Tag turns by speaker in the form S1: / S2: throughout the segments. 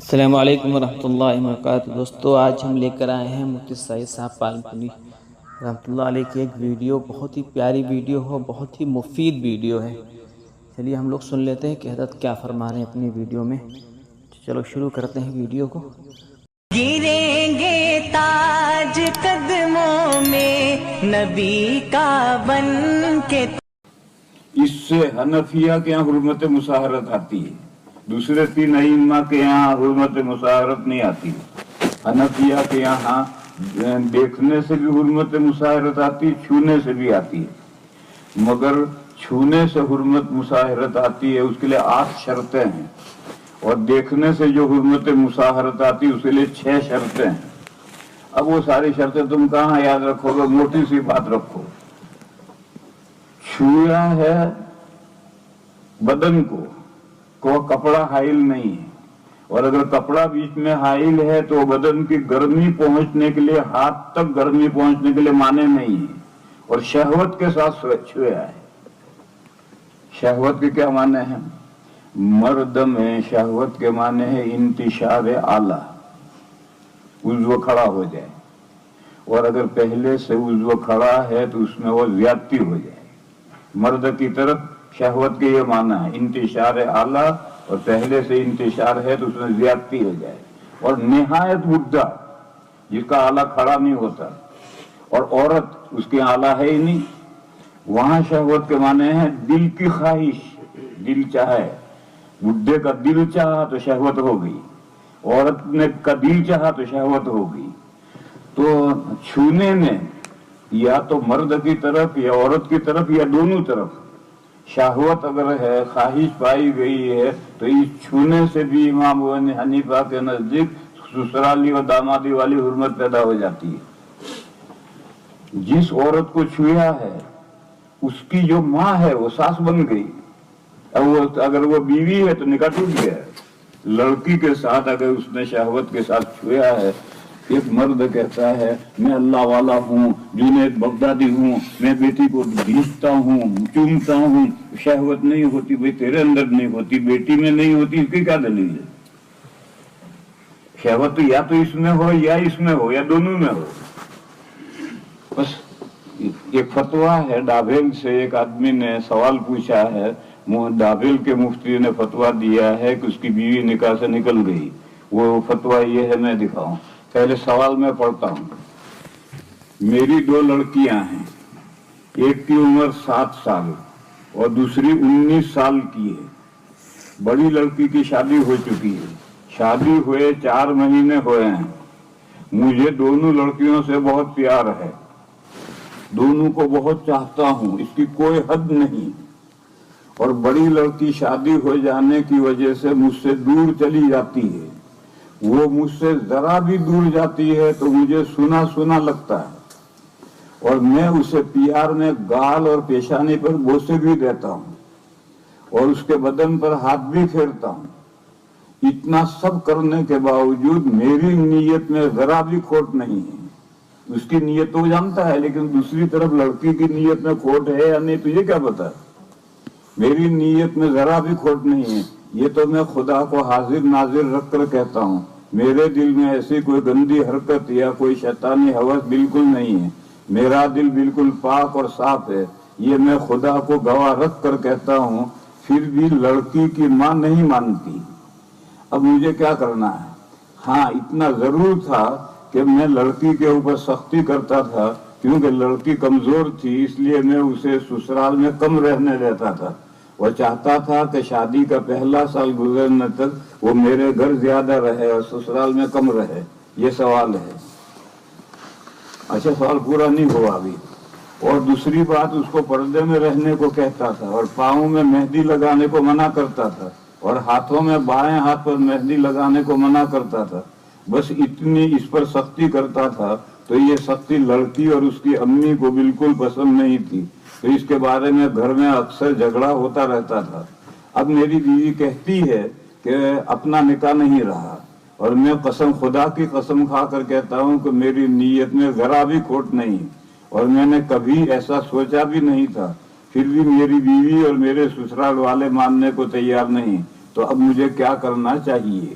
S1: السلام علیکم ورحمۃ اللہ وبرکاتہ۔ دوستو، آج ہم لے کر آئے ہیں مفتی سعید صاحب پالن پوری رحمۃ اللہ علیہ کی ایک ویڈیو، بہت ہی پیاری ویڈیو ہے، بہت ہی مفید ویڈیو ہے۔ چلیے ہم لوگ سن لیتے ہیں کہ حضرت کیا فرما رہے ہیں اپنی ویڈیو میں۔ چلو شروع کرتے ہیں ویڈیو کو۔
S2: گریں گے تاج قدموں میں نبی کا بن کے۔
S3: اس سے حنفیہ کے یہاں حرمت مساہرت آتی ہے، دوسرے تین ائمہ کے یہاں حرمت مساہرت نہیں آتی۔ حنفیہ کے یہاں دیکھنے سے بھی حرمت مساہرت آتی، چھونے سے بھی آتی ہے، مگر چھونے سے حرمت مساہرت آتی ہے اس کے لیے 8 شرطیں ہیں، اور دیکھنے سے جو حرمت مساہرت آتی اس کے لیے 6 شرطیں ہیں۔ اب وہ ساری شرطیں تم کہاں یاد رکھو گے؟ موٹی سی بات رکھو، چھویا ہے بدن کو کپڑا حائل نہیں ہے، اور اگر کپڑا بیچ میں حائل ہے تو بدن کی گرمی پہنچنے کے لیے، ہاتھ تک گرمی پہنچنے کے لیے مانے نہیں ہے، اور شہوت کے ساتھ چھویا ہے۔ شہوت کے کیا معنی ہیں؟ مرد میں شہوت کے معنی ہے انتشار اعلی، عضو کھڑا ہو جائے، اور اگر پہلے سے عضو کھڑا ہے تو اس میں وہ زیادتی ہو جائے۔ مرد کی طرف شہوت کے یہ معنی ہے انتشار اعلی، اور پہلے سے انتشار ہے تو اس میں زیادتی ہو جائے، اور نہایت بڈھا جس کا آلہ کھڑا نہیں ہوتا، اور عورت اس کے آلہ ہے ہی نہیں، وہاں شہوت کے معنی ہے دل کی خواہش، دل چاہے، بڈھے کا دل چاہا تو شہوت ہو گئی، عورت نے کا دل چاہا تو شہوت ہو گئی۔ تو چھونے میں یا تو مرد کی طرف یا عورت کی طرف یا دونوں طرف شہوت اگر ہے، خواہش پائی گئی ہے، تو اس چھونے سے بھی امام ابو حنیفہ کے نزدیک سسرالی و دامادی والی حرمت پیدا ہو جاتی ہے۔ جس عورت کو چھویا ہے اس کی جو ماں ہے وہ ساس بن گئی، اگر وہ بیوی ہے تو نکاح ٹوٹ گیا ہے۔ لڑکی کے ساتھ اگر اس نے شہوت کے ساتھ چھویا ہے، ایک مرد کہتا ہے میں اللہ والا ہوں، جنید بغدادی ہوں، میں بیٹی کو بھیجتا ہوں، چومتا ہوں، شہوت نہیں ہوتی، بھئی تیرے اندر نہیں ہوتی، بیٹی میں نہیں ہوتی، اس کی کیا دلیل ہے؟ شہوت تو یا تو اس میں ہو یا اس میں ہو یا دونوں میں ہو۔ بس ایک فتویٰ ہے ڈابھیل سے، ایک آدمی نے سوال پوچھا ہے، ڈابھیل کے مفتی نے فتویٰ دیا ہے کہ اس کی بیوی نکاح سے نکل گئی۔ وہ فتویٰ یہ ہے، میں دکھاؤں، پہلے سوال میں پڑھتا ہوں۔ میری 2 لڑکیاں ہیں، ایک کی عمر 7 سال اور دوسری 19 سال کی ہے۔ بڑی لڑکی کی شادی ہو چکی ہے، شادی ہوئے 4 مہینے ہوئے ہیں۔ مجھے دونوں لڑکیوں سے بہت پیار ہے، دونوں کو بہت چاہتا ہوں، اس کی کوئی حد نہیں، اور بڑی لڑکی شادی ہو جانے کی وجہ سے مجھ سے دور چلی جاتی ہے۔ وہ مجھ سے ذرا بھی دور جاتی ہے تو مجھے سنا سنا لگتا ہے، اور میں اسے پیار میں گال اور پیشانی پر بوسے بھی دیتا ہوں، اور اس کے بدن پر ہاتھ بھی پھیرتا ہوں۔ اتنا سب کرنے کے باوجود میری نیت میں ذرا بھی کھوٹ نہیں ہے۔ اس کی نیت تو جانتا ہے، لیکن دوسری طرف لڑکی کی نیت میں کھوٹ ہے یا نہیں تجھے کیا پتا؟ میری نیت میں ذرا بھی کھوٹ نہیں ہے، یہ تو میں خدا کو حاضر ناظر رکھ کر کہتا ہوں، میرے دل میں ایسی کوئی گندی حرکت یا کوئی شیطانی ہوس بالکل نہیں ہے، میرا دل بالکل پاک اور صاف ہے، یہ میں خدا کو گواہ رکھ کر کہتا ہوں۔ پھر بھی لڑکی کی ماں نہیں مانتی، اب مجھے کیا کرنا ہے؟ ہاں اتنا ضرور تھا کہ میں لڑکی کے اوپر سختی کرتا تھا، کیونکہ لڑکی کمزور تھی، اس لیے میں اسے سسرال میں کم رہنے دیتا تھا، وہ چاہتا تھا کہ شادی کا پہلا سال گزرنے تک وہ میرے گھر زیادہ رہے اور سسرال میں کم رہے۔ یہ سوال ہے۔ اچھا، سوال پورا نہیں ہوا ابھی۔ اور دوسری بات، اس کو پردے میں رہنے کو کہتا تھا، اور پاؤں میں مہندی لگانے کو منع کرتا تھا، اور ہاتھوں میں بائیں ہاتھ پر مہندی لگانے کو منع کرتا تھا۔ بس اتنی اس پر سختی کرتا تھا، تو یہ سختی لڑکی اور اس کی امی کو بالکل پسند نہیں تھی، تو اس کے بارے میں گھر میں اکثر جھگڑا ہوتا رہتا تھا۔ اب میری بیوی کہتی ہے کہ اپنا نکاح نہیں رہا، اور میں قسم خدا کی قسم کھا کر کہتا ہوں کہ میری نیت میں ذرا بھی کھوٹ نہیں، اور میں نے کبھی ایسا سوچا بھی نہیں تھا، پھر بھی میری بیوی اور میرے سسرال والے ماننے کو تیار نہیں، تو اب مجھے کیا کرنا چاہیے؟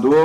S3: 2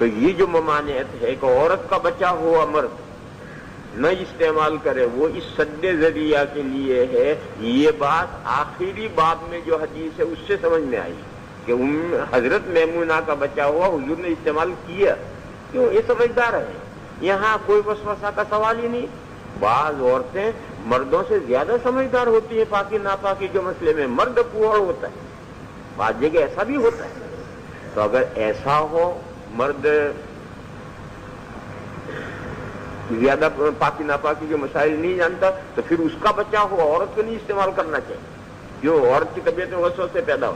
S4: تو یہ جو ممانعت ہے کہ عورت کا بچا ہوا مرد نہ استعمال کرے، وہ اس سد ذریعہ کے لیے ہے. یہ بات آخری باب میں جو حدیث ہے اس سے سمجھ میں آئی کہ حضرت میمونہ کا بچا ہوا حضور نے استعمال کیا. کیوں؟ یہ سمجھدار ہے، یہاں کوئی وسوسہ کا سوال ہی نہیں. بعض عورتیں مردوں سے زیادہ سمجھدار ہوتی ہیں پاکی ناپاکی کے مسئلے میں. مرد پوہڑ ہوتا ہے، بعض جگہ ایسا بھی ہوتا ہے. تو اگر ایسا ہو مرد زیادہ پاکی ناپاکی کے مسائل نہیں جانتا تو پھر اس کا بچہ ہوا عورت کو نہیں استعمال کرنا چاہیے، جو عورت کی طبیعت میں وسوسے پیدا ہو.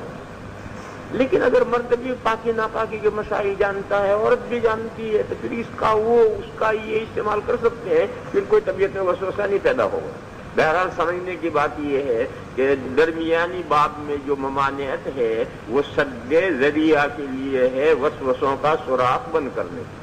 S4: لیکن اگر مرد بھی پاکی ناپاکی کے مسائل جانتا ہے، عورت بھی جانتی ہے، تو پھر اس کا یہ استعمال کر سکتے ہیں، پھر کوئی طبیعت میں وسوسہ نہیں پیدا ہوگا. بہرحال سمجھنے کی بات یہ ہے کہ درمیانی باب میں جو ممانعت ہے وہ سد ذریعہ کے لیے ہے، وسوسوں کا سوراخ بند کرنے کی.